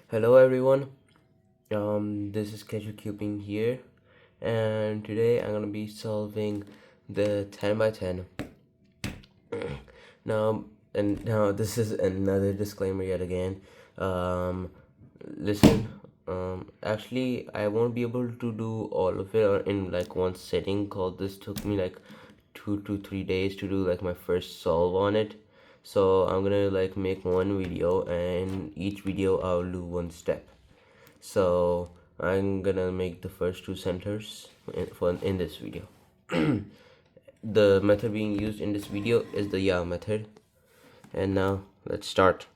Hello everyone, this is speedcubing here, and today I'm gonna be solving the 10 by 10. Now this is another disclaimer yet again. Listen, actually I won't be able to do all of it in like one sitting, cause this took me like 2 to 3 days to do like my first solve on it. So I'm gonna like make one video, and each video I'll do one step. So I'm gonna make the first two centers in this video. The method being used in this video is the yeah method. And now let's start.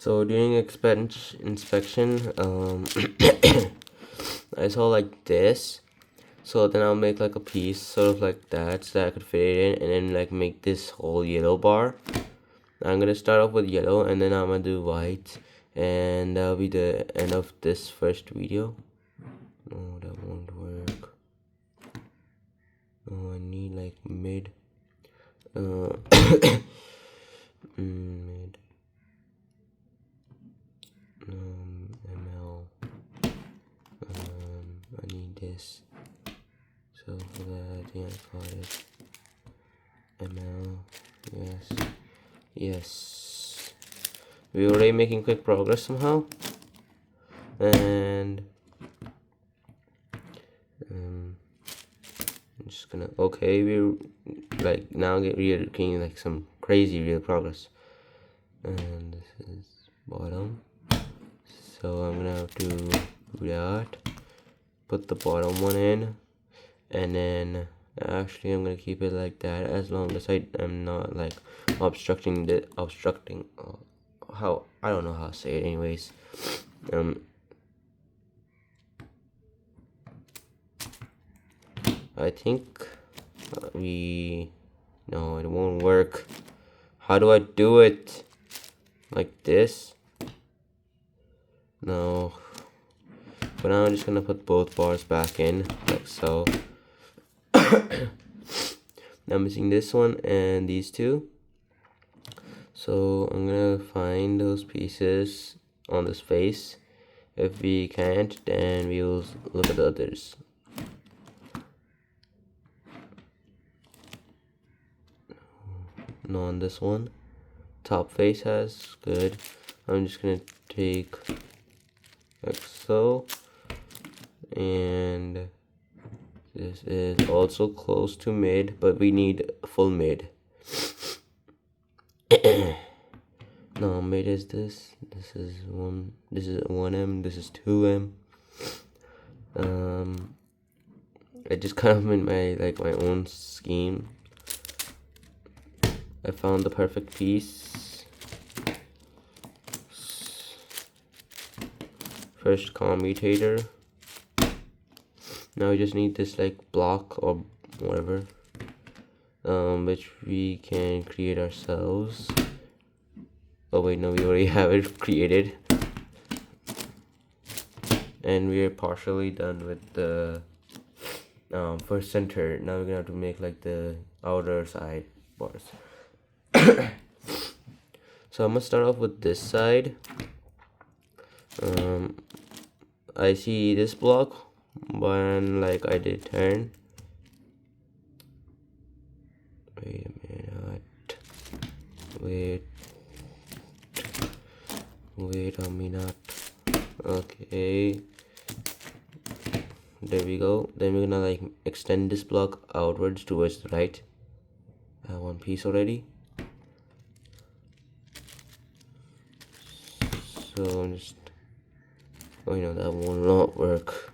So during inspection, I saw like this. So then I'll make like a piece sort of like that, so that I could fit it in, and then like make this whole yellow bar. I'm gonna start off with yellow, and then I'm gonna do white, and that'll be the end of this first video. No, that won't work. Oh, I need like mid. Mid. ML. I need this. So for that, I think I got it. ML. Yes. Yes. We're already making quick progress somehow. And I'm just gonna we're like now we're getting like some crazy real progress. And this is bottom, so I'm gonna have to do that, put the bottom one in, and then actually I'm gonna keep it like that as long as I am not like obstructing how I don't know how to say it anyways. I think no, it won't work. How do I do it? Like this? No. But now I'm just gonna put both bars back in, like so. Now I'm missing this one and these two. So I'm gonna find those pieces on this face. If we can't, then we'll look at the others. No, on this one. Top face has good. I'm just gonna take like so, and this is also close to mid, but we need full mid. No, mid is this. This is 1M. This is 2M. I just kind of made my own scheme. I found the perfect piece. First commutator. Now we just need this like block or whatever, which we can create ourselves. Oh wait, no, we already have it created. And we are partially done with the first center. Now we're gonna have to make like the outer side bars. So I'm gonna start off with this side. I see this block when like I did turn. Wait a minute. Wait a minute. Okay. There we go. Then we're gonna like extend this block outwards towards the right. I have one piece already. So I'm just, oh, you know, that will not work.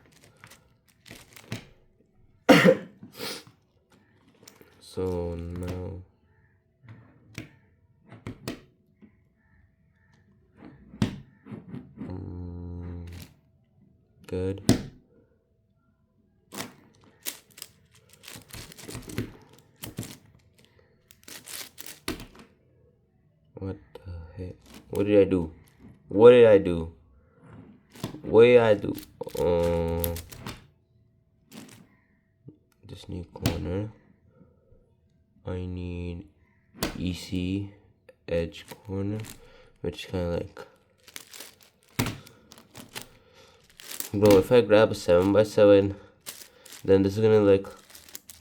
So now good. What did I do? What did I do? What did I do? This new corner. I need EC edge corner, which kind of like. Bro, if I grab a 7x7, then this is gonna like.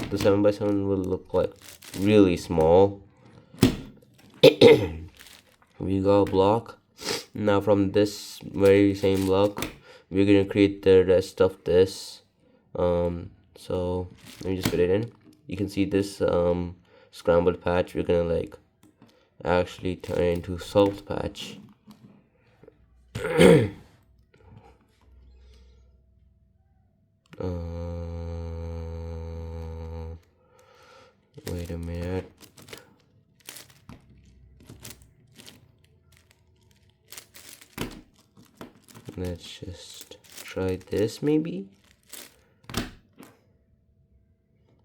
The 7x7 will look like really small. We got a block. Now from this very same block, we're gonna create the rest of this. So let me just put it in. You can see this scrambled patch. We're gonna like actually turn it into salt patch. Wait a minute. Let's just try this maybe.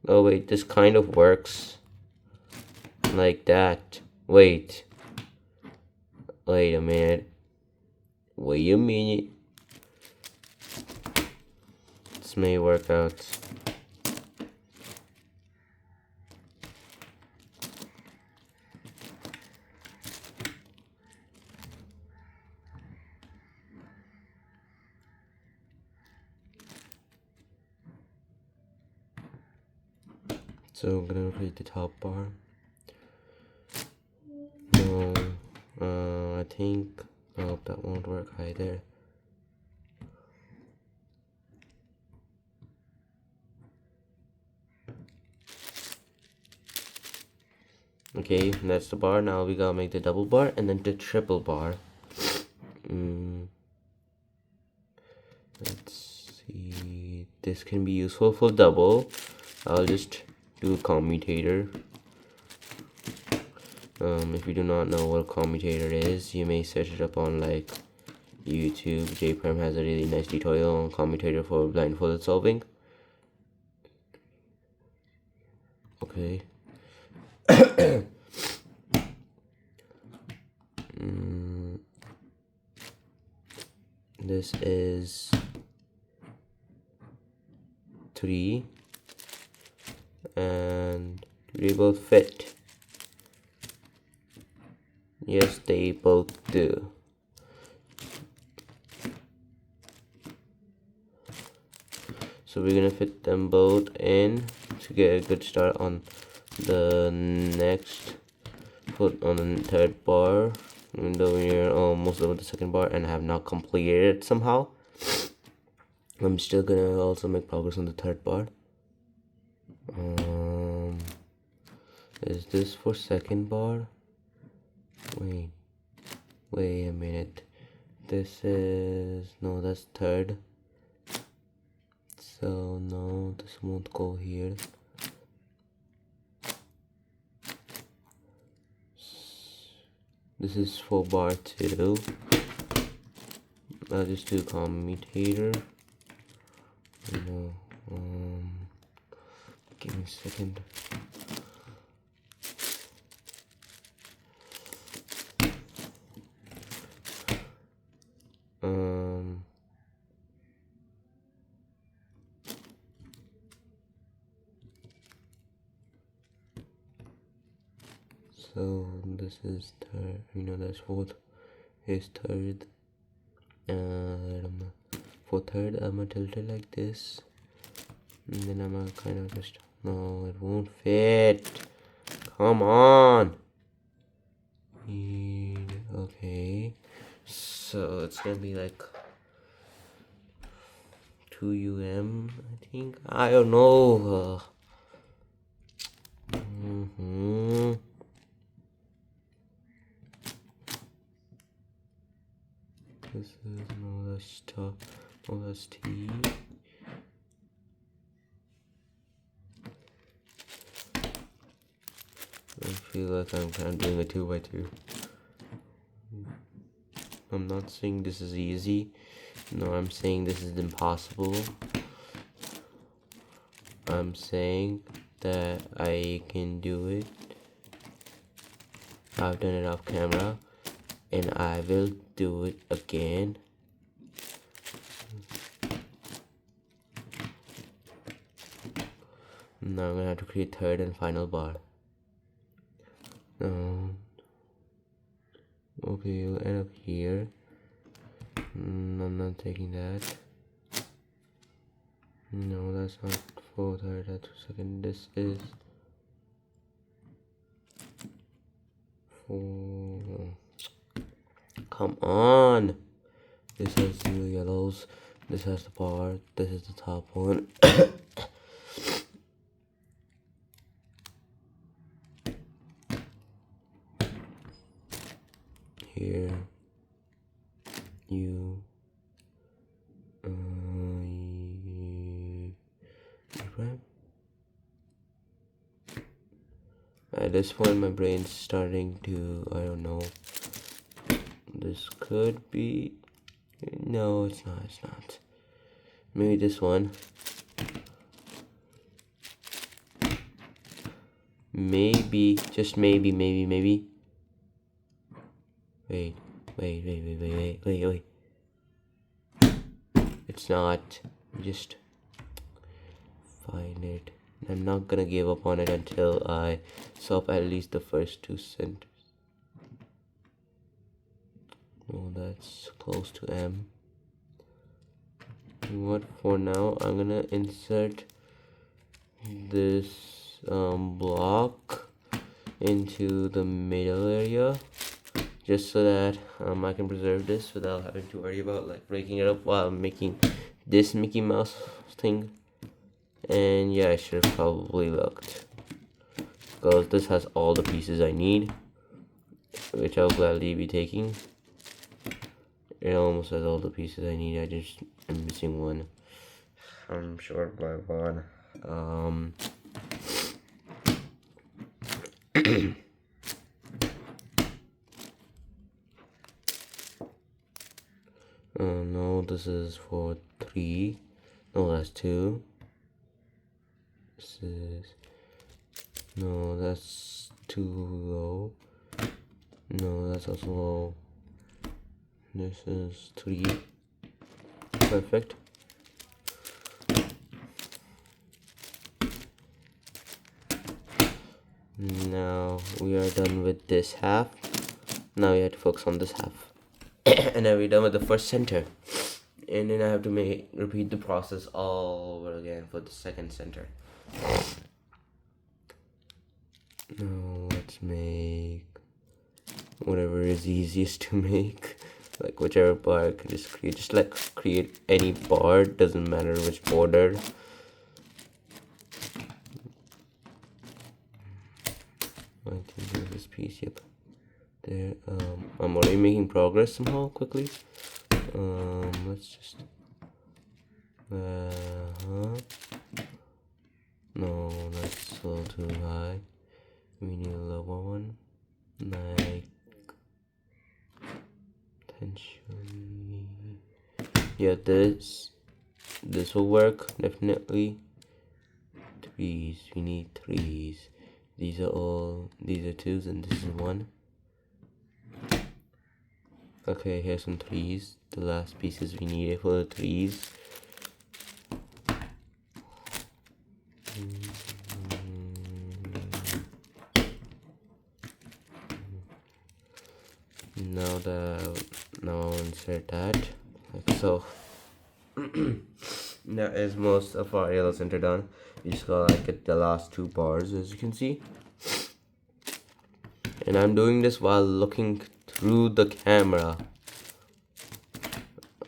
Oh wait, this kind of works like that. Wait a minute. Wait a minute. This may work out. So I'm gonna create the top bar. No, I think that won't work either. Okay, that's the bar. Now we gotta make the double bar and then the triple bar. Let's see. This can be useful for double. I'll just do a commutator. If you do not know what a commutator is, you may search it up on like YouTube. JPerm has a really nice tutorial on commutator for blindfolded solving. Okay. This is 3 and they both fit. Yes, they both do. So we're gonna fit them both in to get a good start on the next foot on the third bar, even though we're almost done with the second bar and have not completed it somehow. I'm still gonna also make progress on the third bar. Is this for second bar? Wait a minute. This is, no, that's third. So no, this won't go here. This is for bar 2. I'll just do commutator. Give me a second. So this is third, that's fourth, is third. For third, I'm gonna tilt it like this, and then I'm gonna kind of just, no, it won't fit. Come on. Okay, so it's gonna be like 2 I think. I don't know. This is, no, that's top, no, that's T. I feel like I'm kind of doing a 2x2. I'm not saying this is easy. No, I'm saying this is impossible. I'm saying that I can do it. I've done it off camera. and I will do it again. Now I'm gonna have to create third and final bar. Okay, you'll end up here. I'm not taking that. No, that's not for third, that's second. This is for... Come on! This has 0 yellows. This has the bar. This is the top one. Here. You. Prime. At this point, my brain's starting to, I don't know. This could be... No, it's not, it's not. Maybe this one. Maybe, just maybe. Wait. It's not. Just find it. I'm not gonna give up on it until I solve at least the first 2 centers. Oh, that's close to M. What for now? I'm gonna insert this block into the middle area, just so that I can preserve this without having to worry about like breaking it up while making this Mickey Mouse thing. And yeah, I should have probably looked, because this has all the pieces I need, which I'll gladly be taking. It almost has all the pieces I need. I'm missing one. I'm short by one. No, this is for 3. No, that's 2. This is... No, that's too low. No, that's also low. This is 3. Perfect. Now we are done with this half. Now we have to focus on this half. And then we're done with the first center. And then I have to repeat the process all over again for the second center. Now let's make whatever is easiest to make. Like whichever bar I can just create. Just like create any bar, doesn't matter which border. I think there's this piece, yep. There, I'm already making progress somehow quickly. Let's just no, that's a little too high. We need a lower one, like potentially, yeah, this will work definitely. 3s, we need 3s. These are 2s and this is 1. Okay, here's some 3s. The last pieces we needed for the 3s. Now I'll insert that like so. That is most of our yellow center done. We just gotta like get the last 2 bars, as you can see. And I'm doing this while looking through the camera.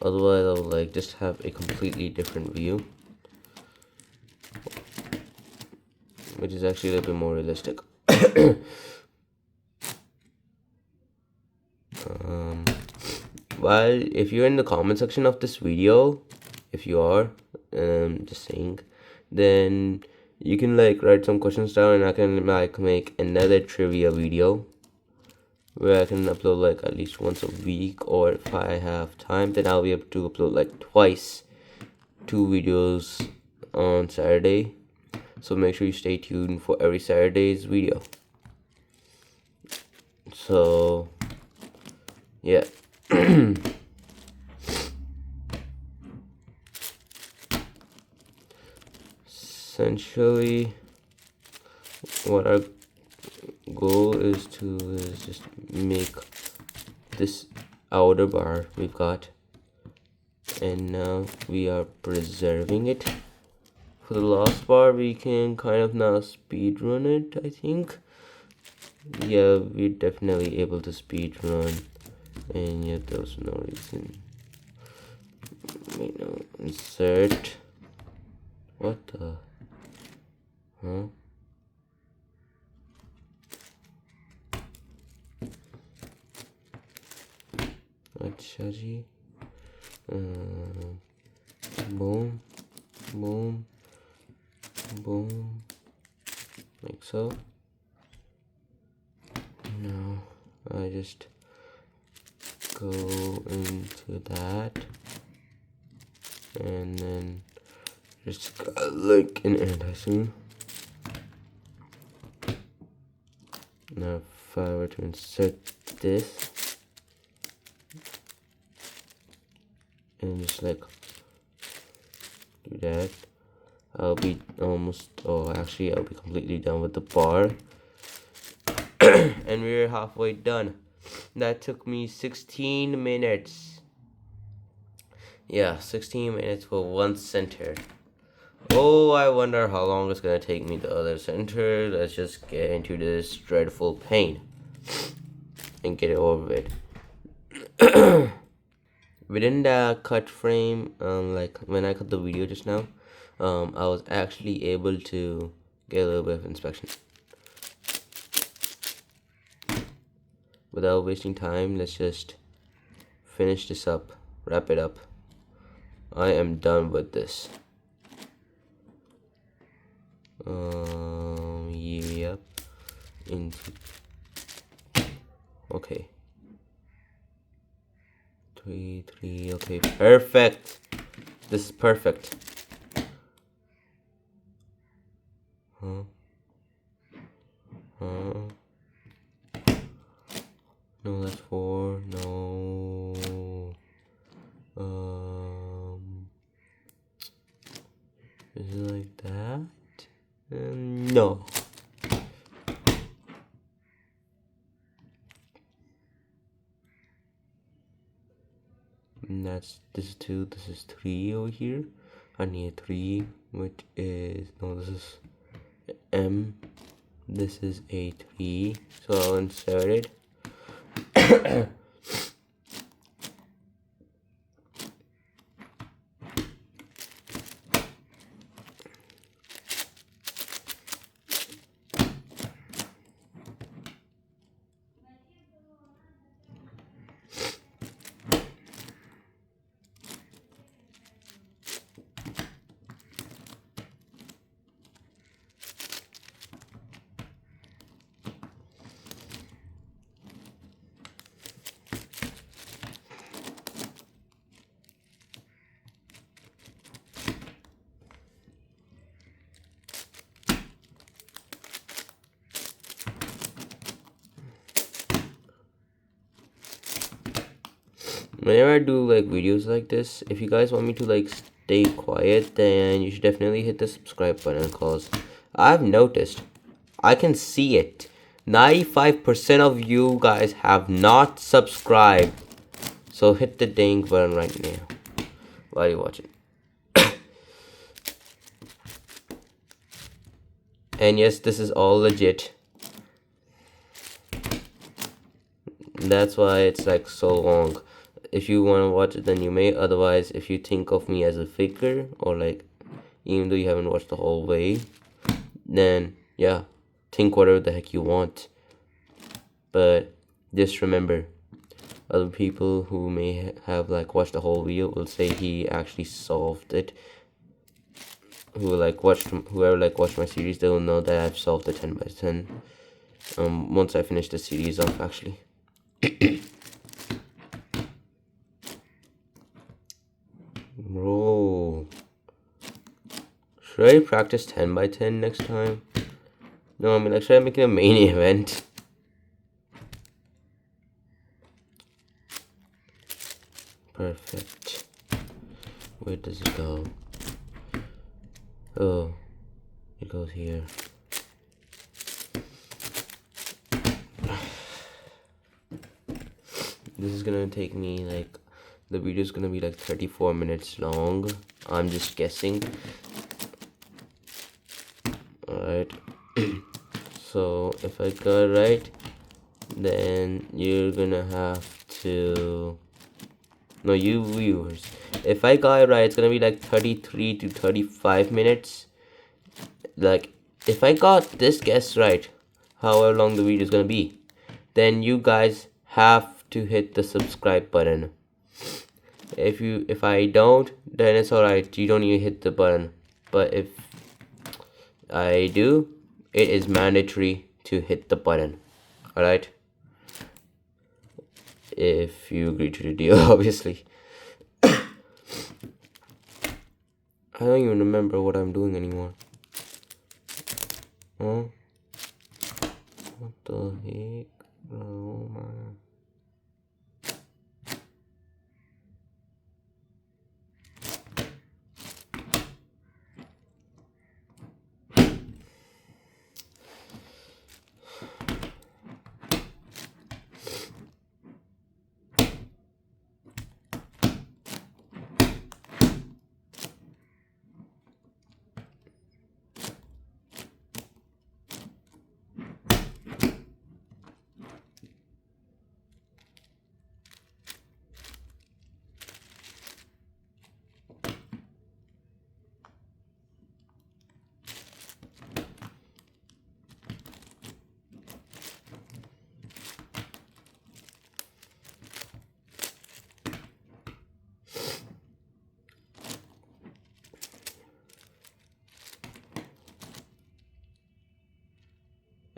Otherwise I'll like just have a completely different view, which is actually a little bit more realistic. Well, if you're in the comment section of this video, if you are, just saying, then you can like write some questions down and I can like make another trivia video where I can upload like at least once a week, or if I have time then I'll be able to upload like twice 2 videos on Saturday. So make sure you stay tuned for every Saturday's video. So Yeah. Essentially, what our goal is just make this outer bar we've got, and now we are preserving it. For the last bar, we can kind of now speed run it, I think. Yeah, we're definitely able to speed run, and yet there's no reason. Wait, no, insert. What the? Huh? अच्छा जी. Boom, boom, boom, like so. Now I just go into that, and then just like an anti-zoom. Now if I were to insert this and just like do that, I'll be almost, actually I'll be completely done with the bar. And we're halfway done. That took me 16 minutes. Yeah, 16 minutes for one center. Oh, I wonder how long it's gonna take me the other center. Let's just get into this dreadful pain and get it over with. Within the cut frame, like when I cut the video just now, I was actually able to get a little bit of inspection. Without wasting time, let's just finish this up, wrap it up. I am done with this. Yep. Into. Okay. 3, 3. Okay, perfect. This is perfect. Huh? Huh? No, that's 4. No. Is it like that? No. And this is 2, this is 3 over here. I need 3, which is, no, this is M. This is a 3, so I'll insert it. Whenever I do like videos like this, if you guys want me to like stay quiet, then you should definitely hit the subscribe button, cause I've noticed, I can see it, 95% of you guys have not subscribed. So hit the ding button right now while you're watching. And yes, this is all legit. That's why it's like so long. If you want to watch it, then you may. Otherwise, if you think of me as a faker, or like, even though you haven't watched the whole way, then yeah, think whatever the heck you want. But just remember, other people who may have like watched the whole video will say he actually solved it. Whoever like watched my series, they will know that I've solved the 10 by 10. Once I finish the series off, actually. Bro, should I practice 10 by 10 next time? No, I mean, like, should I make it a main event? Perfect. Where does it go? Oh, it goes here. This is gonna take me like, the video is gonna be like 34 minutes long. I'm just guessing. Alright. So if I got right, then you're gonna have to, no, you viewers, if I got it right, it's gonna be like 33 to 35 minutes. Like, if I got this guess right, however long the video is gonna be, then you guys have to hit the subscribe button. If I don't, then it's alright, you don't need to hit the button. But if I do, it is mandatory to hit the button. Alright, if you agree to the deal, obviously. I don't even remember what I'm doing anymore. Huh? What the heck? Oh man.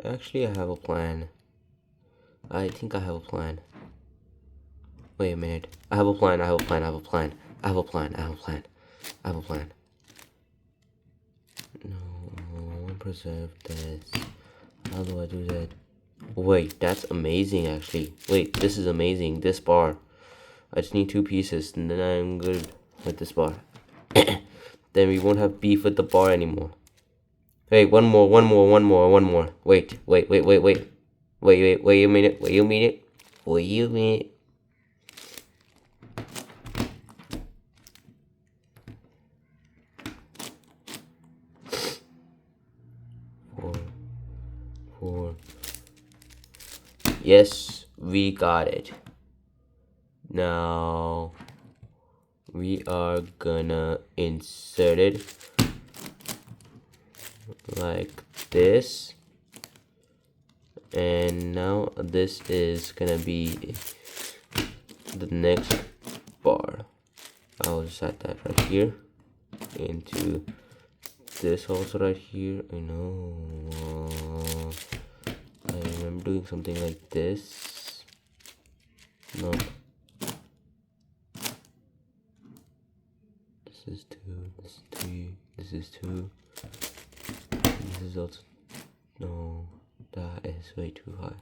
Actually, I have a plan. I think I have a plan. Wait a minute. I have a plan. I have a plan. I have a plan. I have a plan. I have a plan. I have a plan. No, I want to preserve this. How do I do that? Wait, that's amazing actually. Wait, this is amazing. This bar. I just need 2 pieces and then I'm good with this bar. Then we won't have beef with the bar anymore. Wait, one more. Wait. Wait a minute. Wait a minute. 4. Yes, we got it. Now we are gonna insert it like this, and now this is gonna be the next bar. I'll set that right here into this also right here. I know, I remember doing something like this. No, this is 2, this is 3, this is 2, this is also, no, that is way too high.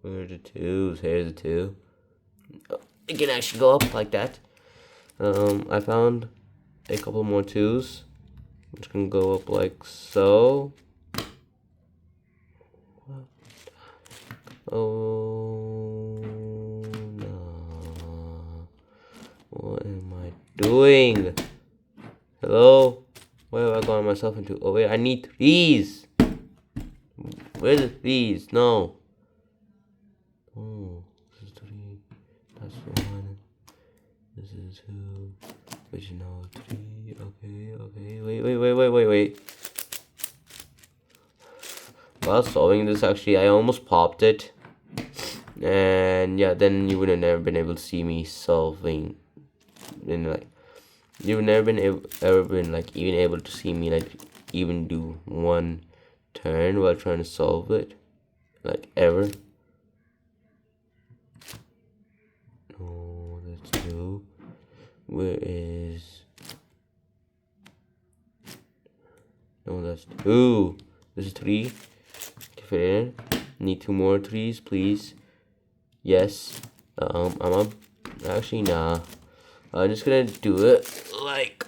Where are the 2s? Here's the 2. It can actually go up like that. I found a couple more 2s, which can go up like so. Oh no. What am I doing? Hello? What have I gotten myself into? Oh wait, I need 3s. Where's the 3s? No. Oh, this is 3. That's 1. This is 2. Which is now 3. Okay. Wait. While solving this, actually, I almost popped it. And yeah, then you would have never been able to see me solving. And like, you've never been ever been like even able to see me like even do one turn while trying to solve it, like ever. No, that's 2. Where is? No, that's 2. This is 3. Fit in. Need 2 more 3s, please. Yes. Actually, nah. I'm just gonna do it like.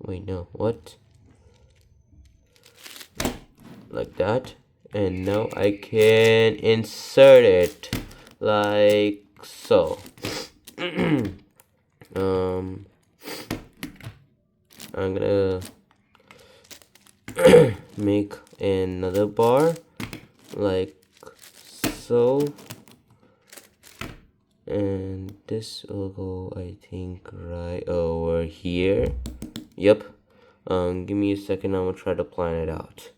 Wait, no. What? Like that. And now I can insert it like so. I'm gonna make another bar like so, and this will go, I think, right over here. Yep. Give me a second. I'm gonna try to plan it out.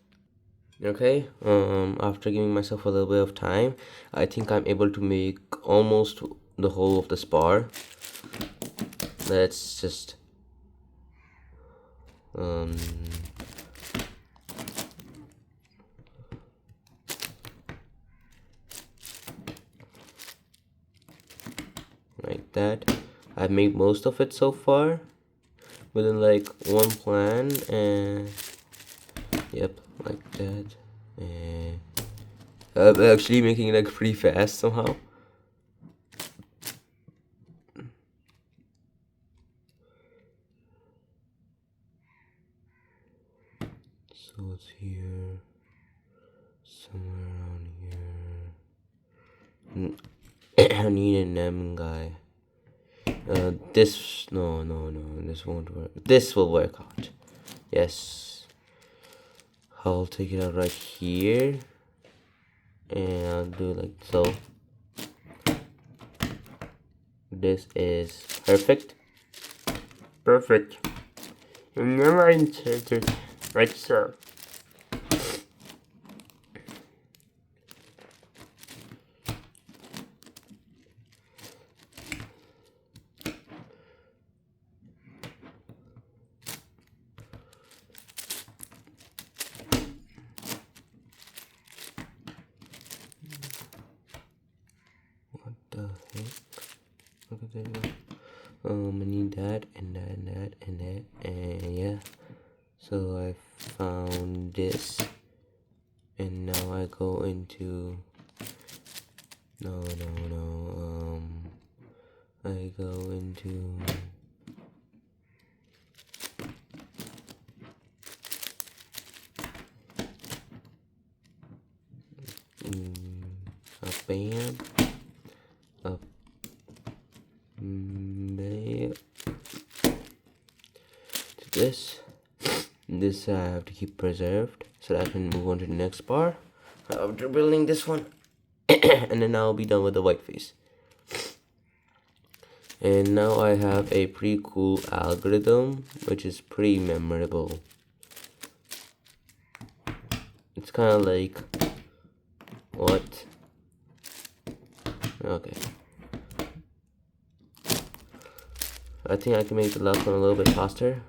Okay, after giving myself a little bit of time, I think I'm able to make almost the whole of this bar. Let's just like that. I've made most of it so far within like one plan, and yep, like that. And I'm actually making it like pretty fast somehow. So it's here, somewhere around here. I need an M guy. This no, this won't work. This will work out. Yes. I'll take it out right here, and I'll do like so. This is perfect. Perfect. And now I insert it like so. What the heck? Look at that. I need that and that and that and that, and yeah. So I found this, and now I go into I go into a bam, a bam. To this I have to keep preserved so that I can move on to the next bar after building this one. And then I'll be done with the white face. And now I have a pretty cool algorithm which is pretty memorable. It's kind of like what? Okay. I think I can make the last one a little bit faster.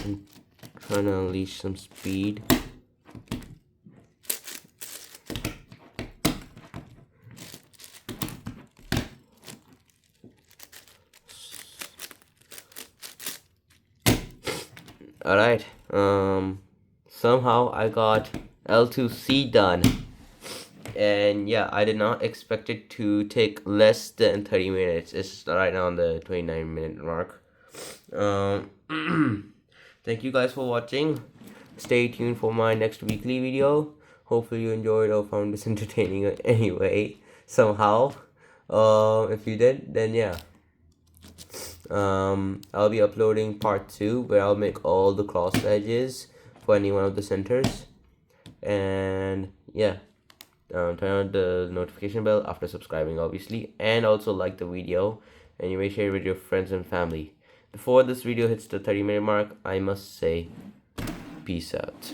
I'm trying to unleash some speed. Alright, somehow I got L2C done. And yeah, I did not expect it to take less than 30 minutes. It's right now on the 29-minute mark. Thank you guys for watching. Stay tuned for my next weekly video. Hopefully you enjoyed or found this entertaining anyway, somehow. If you did, then yeah. I'll be uploading part 2 where I'll make all the cross edges for any one of the centers. And yeah, turn on the notification bell after subscribing, obviously, and also like the video, and you may share it with your friends and family. Before this video hits the 30-minute mark, I must say peace out.